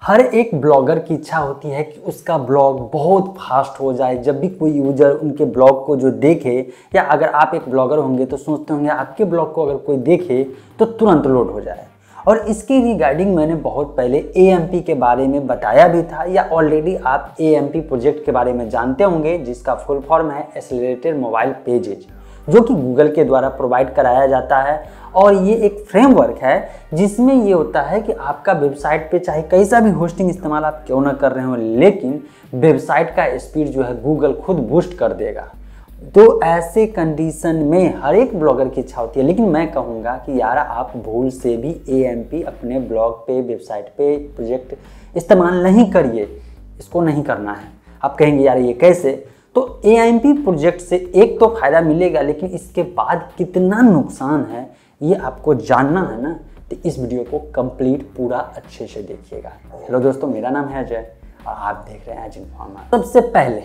हर एक ब्लॉगर की इच्छा होती है कि उसका ब्लॉग बहुत फास्ट हो जाए। जब भी कोई यूजर उनके ब्लॉग को जो देखे, या अगर आप एक ब्लॉगर होंगे तो सोचते होंगे आपके ब्लॉग को अगर कोई देखे तो तुरंत लोड हो जाए। और इसकी रिगार्डिंग मैंने बहुत पहले AMP के बारे में बताया भी था, या ऑलरेडी आप AMP प्रोजेक्ट के बारे में जानते होंगे, जिसका फुल फॉर्म है एक्सेलरेटेड मोबाइल पेजेज, जो कि गूगल के द्वारा प्रोवाइड कराया जाता है। और ये एक फ्रेमवर्क है जिसमें ये होता है कि आपका वेबसाइट पे चाहे कैसा भी होस्टिंग इस्तेमाल आप क्यों ना कर रहे हो, लेकिन वेबसाइट का स्पीड जो है गूगल खुद बूस्ट कर देगा। तो ऐसे कंडीशन में हर एक ब्लॉगर की इच्छा होती है, लेकिन मैं कहूँगा कि यार आप भूल से भी AMP अपने ब्लॉग पे, वेबसाइट पे प्रोजेक्ट इस्तेमाल नहीं करिए। इसको नहीं करना है। आप कहेंगे यार ये कैसे? तो AMP प्रोजेक्ट से एक तो फ़ायदा मिलेगा, लेकिन इसके बाद कितना नुकसान है ये आपको जानना है ना, तो इस वीडियो को कंप्लीट पूरा अच्छे से देखिएगा। हेलो दोस्तों, मेरा नाम है अजय और आप देख रहे हैं एज इन्फॉर्मर। सबसे पहले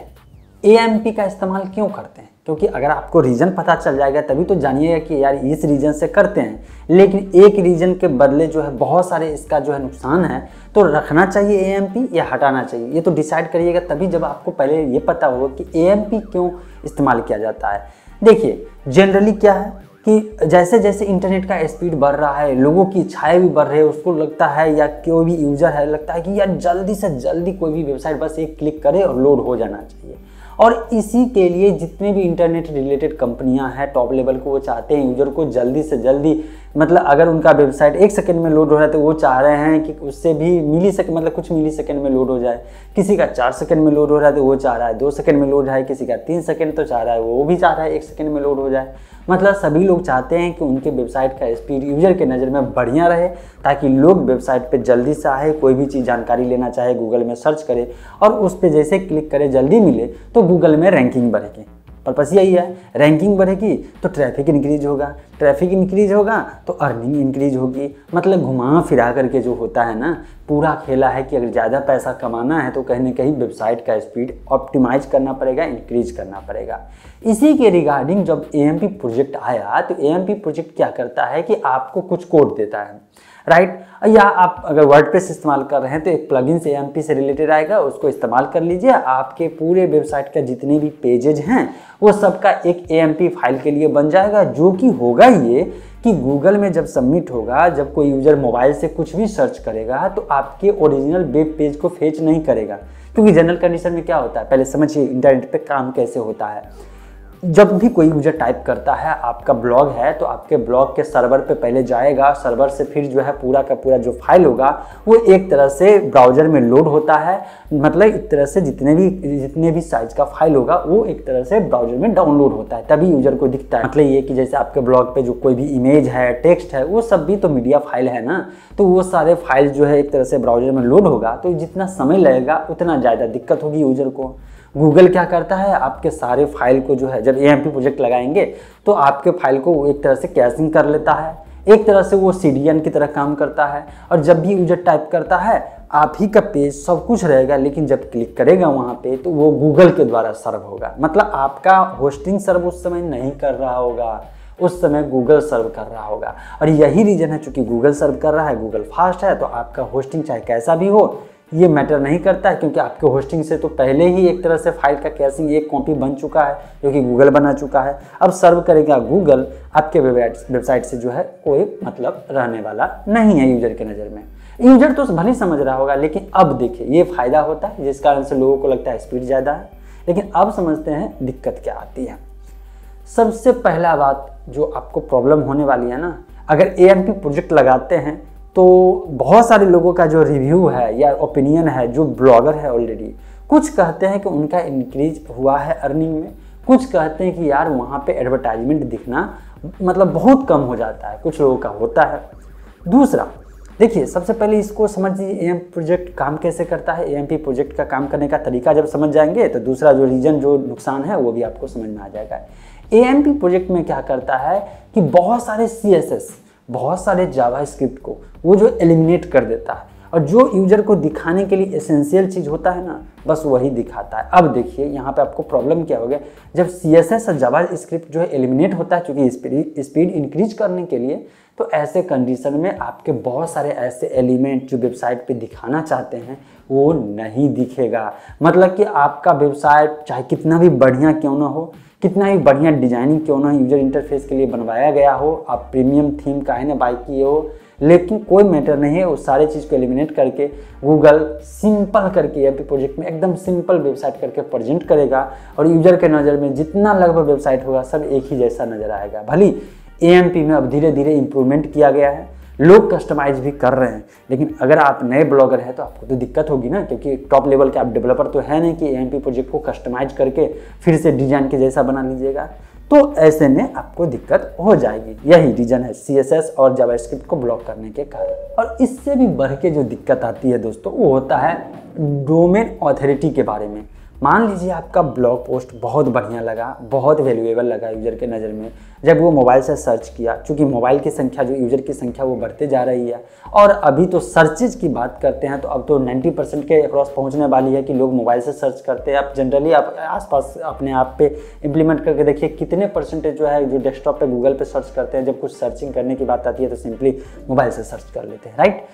AMP का इस्तेमाल क्यों करते हैं? क्योंकि अगर आपको रीज़न पता चल जाएगा तभी तो जानिएगा कि यार इस रीज़न से करते हैं, लेकिन एक रीज़न के बदले जो है बहुत सारे इसका जो है नुकसान है। तो रखना चाहिए AMP या हटाना चाहिए, ये तो डिसाइड करिएगा तभी, जब आपको पहले ये पता हो कि AMP क्यों इस्तेमाल किया जाता है। देखिए, जनरली क्या है कि जैसे जैसे इंटरनेट का स्पीड बढ़ रहा है, लोगों की इच्छाएं भी बढ़ रही है, उसको लगता है या कोई भी यूज़र है लगता है कि यार जल्दी से जल्दी कोई भी वेबसाइट बस एक क्लिक करे और लोड हो जाना चाहिए। और इसी के लिए जितने भी इंटरनेट रिलेटेड कंपनियां हैं टॉप लेवल को, वो चाहते हैं यूज़र को जल्दी से जल्दी, मतलब अगर उनका वेबसाइट 1 सेकंड में लोड हो रहा है तो वो चाह रहे हैं कि उससे भी मिली सेकंड, मतलब कुछ मिली सेकंड में लोड हो जाए। किसी का 4 सेकंड में लोड हो रहा है तो वो चाह रहा है 2 सेकंड में लोड हो जाए, किसी का 3 सेकंड तो चाह रहा है, वो भी चाह रहा है 1 सेकंड में लोड हो जाए। मतलब सभी लोग चाहते हैं कि उनके वेबसाइट का स्पीड यूजर के नज़र में बढ़िया रहे, ताकि लोग वेबसाइट पे जल्दी से आए, कोई भी चीज़ जानकारी लेना चाहे गूगल में सर्च करे और उस पर जैसे क्लिक करे जल्दी मिले तो गूगल में रैंकिंग बढ़ेगी। पर्पस यही है, रैंकिंग बढ़ेगी तो ट्रैफिक इंक्रीज होगा, ट्रैफिक इंक्रीज होगा तो अर्निंग इंक्रीज होगी। मतलब घुमा फिरा करके जो होता है ना, पूरा खेला है कि अगर ज़्यादा पैसा कमाना है तो कहीं ना कहीं वेबसाइट का स्पीड ऑप्टिमाइज करना पड़ेगा, इंक्रीज करना पड़ेगा। इसी के रिगार्डिंग जब AMP प्रोजेक्ट आया तो AMP प्रोजेक्ट क्या करता है कि आपको कुछ कोड देता है, राइट? या आप अगर वर्डप्रेस इस्तेमाल कर रहे हैं तो एक प्लगइन से AMP से रिलेटेड आएगा, उसको इस्तेमाल कर लीजिए। आपके पूरे वेबसाइट का जितने भी पेजेज हैं वो सबका एक AMP फाइल के लिए बन जाएगा, जो कि होगा ये कि गूगल में जब सबमिट होगा, जब कोई यूज़र मोबाइल से कुछ भी सर्च करेगा तो आपके ओरिजिनल वेब पेज को फेच नहीं करेगा। क्योंकि जनरल कंडीशन में क्या होता है, पहले समझिए इंटरनेट पे काम कैसे होता है। जब भी कोई यूजर टाइप करता है आपका ब्लॉग है तो आपके ब्लॉग के सर्वर पे पहले जाएगा, सर्वर से फिर जो है पूरा का पूरा जो फाइल होगा वो एक तरह से ब्राउज़र में लोड होता है। मतलब एक तरह से जितने भी साइज का फाइल होगा वो एक तरह से ब्राउज़र में डाउनलोड होता है, तभी यूजर को दिखता है। मतलब ये कि जैसे आपके ब्लॉग पे जो कोई भी इमेज है, टेक्स्ट है, वो सब भी तो मीडिया फाइल है ना, तो वो सारे फाइल जो है एक तरह से ब्राउज़र में लोड होगा, तो जितना समय लगेगा उतना ज़्यादा दिक्कत होगी यूजर को। गूगल क्या करता है, आपके सारे फाइल को जो है जब AMP प्रोजेक्ट लगाएंगे तो आपके फाइल को एक तरह से कैशिंग कर लेता है, एक तरह से वो CDN की तरह काम करता है। और जब भी यूजर टाइप करता है आप ही का पेज सब कुछ रहेगा, लेकिन जब क्लिक करेगा वहाँ पे तो वो गूगल के द्वारा सर्व होगा। मतलब आपका होस्टिंग सर्व उस समय नहीं कर रहा होगा, उस समय गूगल सर्व कर रहा होगा। और यही रीज़न है, चूँकि गूगल सर्व कर रहा है, गूगल फास्ट है, तो आपका होस्टिंग चाहे कैसा भी हो ये मैटर नहीं करता है, क्योंकि आपके होस्टिंग से तो पहले ही एक तरह से फाइल का कैशिंग एक कॉपी बन चुका है, जो कि गूगल बना चुका है। अब सर्व करेगा गूगल, आपके वेबसाइट से जो है कोई मतलब रहने वाला नहीं है यूजर के नज़र में। यूजर तो भले समझ रहा होगा, लेकिन अब देखिए ये फ़ायदा होता है जिस कारण से लोगों को लगता है स्पीड ज़्यादा है। लेकिन अब समझते हैं दिक्कत क्या आती है। सबसे पहला बात जो आपको प्रॉब्लम होने वाली है ना, अगर AMP प्रोजेक्ट लगाते हैं तो बहुत सारे लोगों का जो रिव्यू है या ओपिनियन है, जो ब्लॉगर है ऑलरेडी, कुछ कहते हैं कि उनका इंक्रीज हुआ है अर्निंग में, कुछ कहते हैं कि यार वहाँ पे एडवर्टाइजमेंट दिखना मतलब बहुत कम हो जाता है, कुछ लोगों का होता है। दूसरा देखिए, सबसे पहले इसको समझ लीजिए AMP प्रोजेक्ट काम कैसे करता है। AMP प्रोजेक्ट का काम करने का तरीका जब समझ जाएंगे तो दूसरा जो रीजन जो नुकसान है वो भी आपको समझ में आ जाएगा। AMP प्रोजेक्ट में क्या करता है कि बहुत सारे CSS, बहुत सारे जावास्क्रिप्ट को वो जो एलिमिनेट कर देता है। और जो यूजर को दिखाने के लिए एसेंशियल चीज़ होता है ना, बस वही दिखाता है। अब देखिए यहाँ पे आपको प्रॉब्लम क्या हो गया, जब CSS और जावास्क्रिप्ट जो है एलिमिनेट होता है क्योंकि स्पीड इंक्रीज करने के लिए, तो ऐसे कंडीशन में आपके बहुत सारे ऐसे एलिमेंट जो वेबसाइट पे दिखाना चाहते हैं वो नहीं दिखेगा। मतलब कि आपका वेबसाइट चाहे कितना भी बढ़िया क्यों ना हो, कितना ही बढ़िया डिजाइनिंग क्यों ना यूजर इंटरफेस के लिए बनवाया गया हो, आप प्रीमियम थीम का है ना बाय किए हो, लेकिन कोई मैटर नहीं है। उस सारे चीज़ को एलिमिनेट करके गूगल सिंपल करके EMP प्रोजेक्ट में एकदम सिंपल वेबसाइट करके प्रेजेंट करेगा और यूजर के नज़र में जितना लगभग वेबसाइट होगा सब एक ही जैसा नज़र आएगा। भले EMP में अब धीरे धीरे इम्प्रूवमेंट किया गया है, लोग कस्टमाइज भी कर रहे हैं, लेकिन अगर आप नए ब्लॉगर हैं तो आपको तो दिक्कत होगी ना, क्योंकि टॉप लेवल के आप डेवलपर तो है नहीं कि EMP प्रोजेक्ट को कस्टमाइज करके फिर से डिजाइन के जैसा बना लीजिएगा। तो ऐसे में आपको दिक्कत हो जाएगी। यही रीजन है CSS और जावास्क्रिप्ट को ब्लॉक करने के कारण। और इससे भी बढ़ के जो दिक्कत आती है दोस्तों, वो होता है डोमेन ऑथोरिटी के बारे में। मान लीजिए आपका ब्लॉग पोस्ट बहुत बढ़िया लगा, बहुत वैल्यूएबल लगा यूज़र के नज़र में, जब वो मोबाइल से सर्च किया, क्योंकि मोबाइल की संख्या जो यूज़र की संख्या वो बढ़ते जा रही है, और अभी तो सर्चेज की बात करते हैं तो अब तो 90% के अक्रॉस पहुंचने वाली है कि लोग मोबाइल से सर्च करते हैं। आप जनरली आप आसपास अपने आप पे इम्प्लीमेंट करके देखिए कितने परसेंटेज जो है जो डेस्कटॉप पे गूगल पे सर्च करते हैं, जब कुछ सर्चिंग करने की बात आती है तो सिंपली मोबाइल से सर्च कर लेते हैं, राइट।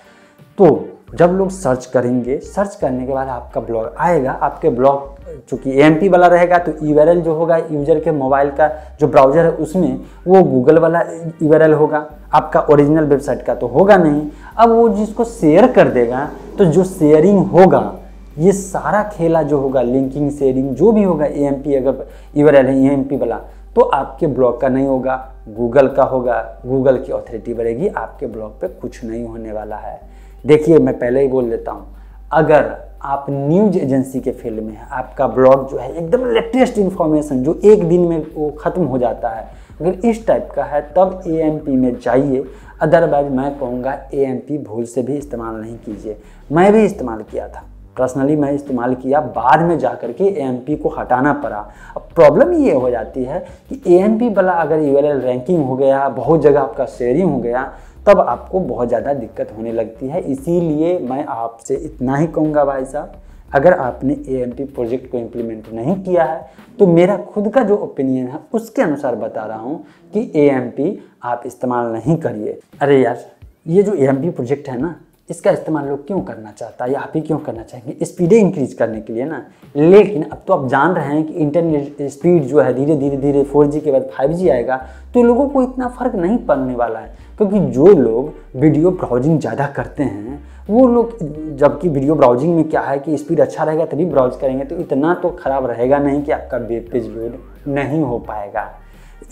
तो जब लोग सर्च करेंगे, सर्च करने के बाद आपका ब्लॉग आएगा, आपके ब्लॉग चूँकि EMP वाला रहेगा तो URL जो होगा यूजर के मोबाइल का जो ब्राउज़र है उसमें वो गूगल वाला URL होगा, आपका ओरिजिनल वेबसाइट का तो होगा नहीं। अब वो जिसको शेयर कर देगा तो जो शेयरिंग होगा, ये सारा खेला जो होगा, लिंकिंग शेयरिंग जो भी होगा, EMP अगर URL है EMP वाला, तो आपके ब्लॉग का नहीं होगा, गूगल का होगा। गूगल की ऑथोरिटी बढ़ेगी, आपके ब्लॉग पे कुछ नहीं होने वाला है। देखिए मैं पहले ही बोल देता हूँ, अगर आप न्यूज एजेंसी के फील्ड में है, आपका ब्लॉग जो है एकदम लेटेस्ट इन्फॉर्मेशन जो एक दिन में वो ख़त्म हो जाता है, अगर इस टाइप का है तब EMP में जाइए। अदरवाइज मैं कहूँगा EMP भूल से भी इस्तेमाल नहीं कीजिए। मैं भी इस्तेमाल किया था, पर्सनली मैं इस्तेमाल किया, बाद में जा कर के EMP को हटाना पड़ा। अब प्रॉब्लम ये हो जाती है कि EMP वाला अगर URL रैंकिंग हो गया, बहुत जगह आपका शेयरिंग हो गया, तब आपको बहुत ज़्यादा दिक्कत होने लगती है। इसीलिए मैं आपसे इतना ही कहूँगा भाई साहब, अगर आपने EMP प्रोजेक्ट को इम्प्लीमेंट नहीं किया है तो मेरा खुद का जो ओपिनियन है उसके अनुसार बता रहा हूँ कि EMP आप इस्तेमाल नहीं करिए। अरे यार, ये जो EMP प्रोजेक्ट है ना, इसका इस्तेमाल लोग क्यों करना चाहता है या आप ही क्यों करना चाहेंगे? स्पीडें इंक्रीज करने के लिए ना। लेकिन अब तो आप जान रहे हैं कि इंटरनेट स्पीड जो है धीरे धीरे 4G के बाद 5G आएगा, तो लोगों को इतना फ़र्क नहीं पड़ने वाला है। क्योंकि जो लोग वीडियो ब्राउजिंग ज़्यादा करते हैं वो लोग, जबकि वीडियो ब्राउजिंग में क्या है कि स्पीड अच्छा रहेगा तभी ब्राउज करेंगे, तो इतना तो ख़राब रहेगा नहीं कि आपका वेब पेज लोड नहीं हो पाएगा।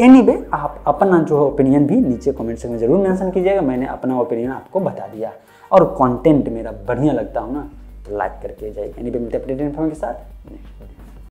एनीवे, आप अपना जो ओपिनियन भी नीचे कमेंट सेक्शन में ज़रूर मेंशन कीजिएगा। मैंने अपना ओपिनियन आपको बता दिया, और कंटेंट मेरा बढ़िया लगता हो ना तो लाइक करके जाइए। एनीवे, मिलते हैं अपडेटेड इन्फॉर्मेशन के साथ।